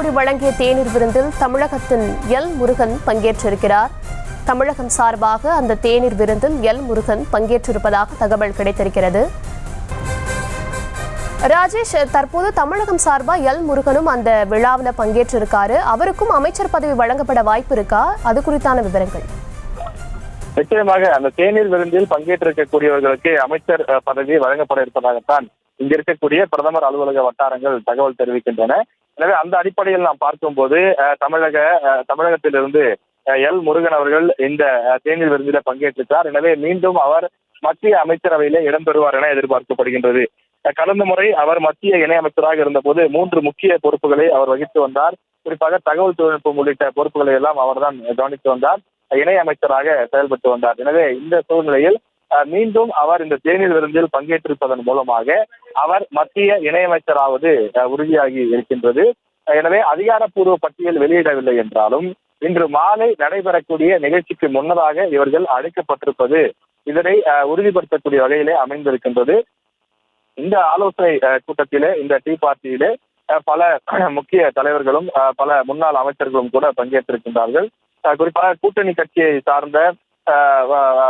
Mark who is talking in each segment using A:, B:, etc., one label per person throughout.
A: கல்லூரி வழங்கிய தேநீர் விருந்தில் தமிழகத்தின் எல் முருகன் பங்கேற்றிருக்கிறார். தமிழகம் சார்பாக அந்த தேநீர் விருந்தில் எல் முருகன் பங்கேற்றிருப்பதாக தகவல் கிடைத்திருக்கிறது. ராஜேஷ், தற்போது தமிழகம் சார்பாக எல் முருகனும் அந்த விழாவில் பங்கேற்றிருக்காரு. அவருக்கும் அமைச்சர் பதவி வழங்கப்பட வாய்ப்பு இருக்கா? அது குறித்தான விவரங்கள்.
B: நிச்சயமாக அந்த தேநீர் விருந்தில் பங்கேற்றிருக்கக்கூடியவர்களுக்கு அமைச்சர் பதவி வழங்கப்பட இருப்பதாகத்தான் இங்க இருக்கக்கூடிய பிரதமர் அலுவலக வட்டாரங்கள் தகவல் தெரிவிக்கின்றன. எனவே அந்த அடிப்படையில் நாம் பார்க்கும்போது தமிழகத்திலிருந்து எல் முருகன் அவர்கள் இந்த தேநீர் விருந்தில பங்கேற்றிருக்கிறார். எனவே மீண்டும் அவர் மத்திய அமைச்சரவையிலே இடம்பெறுவார் என எதிர்பார்க்கப்படுகின்றது. கடந்த முறை அவர் மத்திய இணையமைச்சராக இருந்தபோது 3 முக்கிய பொறுப்புகளை அவர் வகித்து வந்தார். குறிப்பாக தகவல் தொழில்நுட்பம் உள்ளிட்ட பொறுப்புகளை எல்லாம் அவர்தான் கவனித்து வந்தார். இணையமைச்சராக செயல்பட்டு வந்தார். எனவே இந்த சூழ்நிலையில் மீண்டும் அவர் இந்த தேநீர் விருந்தில் பங்கேற்றிருப்பதன் மூலமாக அவர் மத்திய இணையமைச்சராவது உறுதியாகி இருக்கின்றது. எனவே அதிகாரப்பூர்வ பட்டியல் வெளியிடவில்லை என்றாலும் இன்று மாலை நடைபெறக்கூடிய நிகழ்ச்சிக்கு முன்னதாக இவர்கள் அழைக்கப்பட்டிருப்பது இதனை உறுதிப்படுத்தக்கூடிய வகையிலே அமைந்திருக்கின்றது. இந்த ஆலோசனை கூட்டத்திலே, இந்த டீ பார்ட்டியிலே பல முக்கிய தலைவர்களும் பல முன்னாள் அமைச்சர்களும் கூட பங்கேற்றிருக்கின்றார்கள். குறிப்பாக கூட்டணி கட்சியை சார்ந்த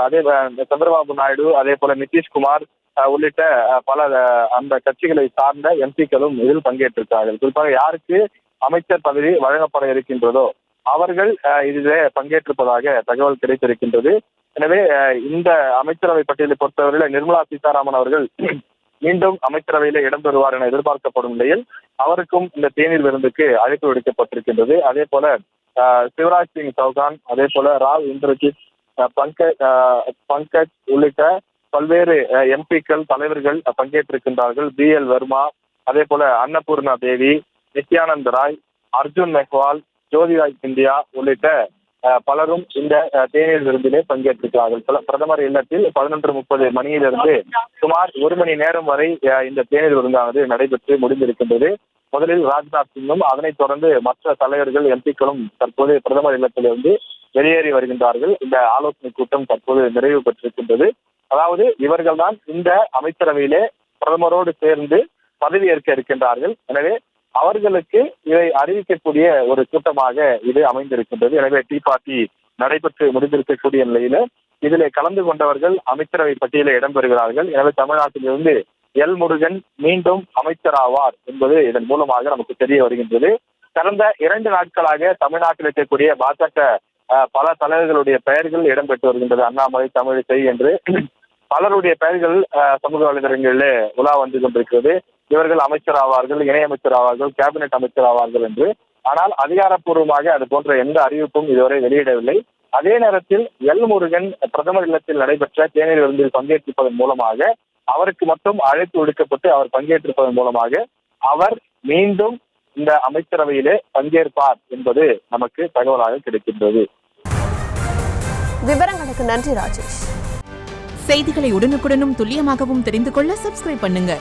B: அதே சந்திரபாபு நாயுடு, அதே போல நிதிஷ்குமார் உள்ளிட்ட பல அந்த கட்சிகளை சார்ந்த எம்பிக்களும் இதில் பங்கேற்றிருக்கிறார்கள். குறிப்பாக யாருக்கு அமைச்சர் பதவி வழங்கப்பட இருக்கின்றதோ அவர்கள் இதிலே பங்கேற்றிருப்பதாக தகவல் கிடைத்திருக்கின்றது. எனவே இந்த அமைச்சரவை பட்டியலை பொறுத்தவரையில் நிர்மலா சீதாராமன் அவர்கள் மீண்டும் அமைச்சரவையில இடம்பெறுவார் என எதிர்பார்க்கப்படும் நிலையில் அவருக்கும் இந்த தேநீர் விருந்துக்கு அழைப்பு விடுக்கப்பட்டிருக்கின்றது. அதே போல சிவராஜ் சிங் சௌகான், அதே போல ராவ் இந்திரஜித், பங்கஜ் உள்ளிட்ட பல்வேறு எம்பிக்கள் தலைவர்கள் பங்கேற்றிருக்கின்றார்கள். BL வர்மா, அதே போல அன்னபூர்ணா தேவி, நித்யானந்த் ராய், அர்ஜுன் மெஹ்வால், ஜோதிராஜ் சிந்தியா உள்ளிட்ட பலரும் இந்த தேநீர் விருந்திலே பங்கேற்றிருக்கிறார்கள். பிரதமர் இல்லத்தில் 11:30 மணியிலிருந்து சுமார் 1 மணி நேரம் வரை இந்த தேநீர் விருந்தானது நடைபெற்று முடிந்திருக்கின்றது. முதலில் ராஜ்நாத் சிங்கும், அதனைத் தொடர்ந்து மற்ற தலைவர்கள் எம்பிக்களும் தற்போது பிரதமர் இல்லத்திலிருந்து வெளியேறி வருகின்றார்கள். இந்த ஆலோசனை கூட்டம் தற்போது நிறைவு பெற்றிருக்கின்றது. அதாவது இவர்கள் தான் இந்த அமைச்சரவையிலே பிரதமரோடு சேர்ந்து பதவியேற்க இருக்கின்றார்கள். எனவே அவர்களுக்கு இதை அறிவிக்கக்கூடிய ஒரு கூட்டமாக இது அமைந்திருக்கின்றது. எனவே டீ பார்ட்டி நடைபெற்று முடிந்திருக்கக்கூடிய நிலையில இதிலே கலந்து கொண்டவர்கள் அமைச்சரவை பட்டியலில் இடம்பெறுகிறார்கள். எனவே தமிழ்நாட்டிலிருந்து எல் முருகன் மீண்டும் அமைச்சராவார் என்பது இதன் மூலமாக நமக்கு தெரிய வருகின்றது. கடந்த 2 நாட்களாக தமிழ்நாட்டில் இருக்கக்கூடிய பாஜக பல தலைவர்களுடைய பெயர்கள் இடம்பெற்று வருகின்றது. அண்ணாமலை, தமிழிசை என்று பலருடைய பெயர்கள் சமூக வலைதளங்களிலே உலா வந்து கொண்டிருக்கிறது. இவர்கள் அமைச்சர் ஆவார்கள், இணையமைச்சர் ஆவார்கள், கேபினெட் அமைச்சர் ஆவார்கள் என்று. ஆனால் அதிகாரப்பூர்வமாக அது போன்ற எந்த அறிவிப்பும் இதுவரை வெளியிடவில்லை. அதே நேரத்தில் எல் முருகன் பிரதமர் இல்லத்தில் நடைபெற்ற தேநீர் விருந்தில் பங்கேற்றிருப்பதன் மூலமாக அவருக்கு மட்டும் அழைப்பு விடுக்கப்பட்டு அவர் பங்கேற்றிருப்பதன் மூலமாக அவர் மீண்டும் இந்த அமைச்சரவையிலே பங்கேற்பார் என்பது நமக்கு தகவலாக கிடைக்கின்றது.
A: விவரங்களுக்கு நன்றி ராஜேஷ்.
C: செய்திகளை உடனுக்குடனும் துல்லியமாகவும் தெரிந்து கொள்ள சப்ஸ்கிரைப் பண்ணுங்க.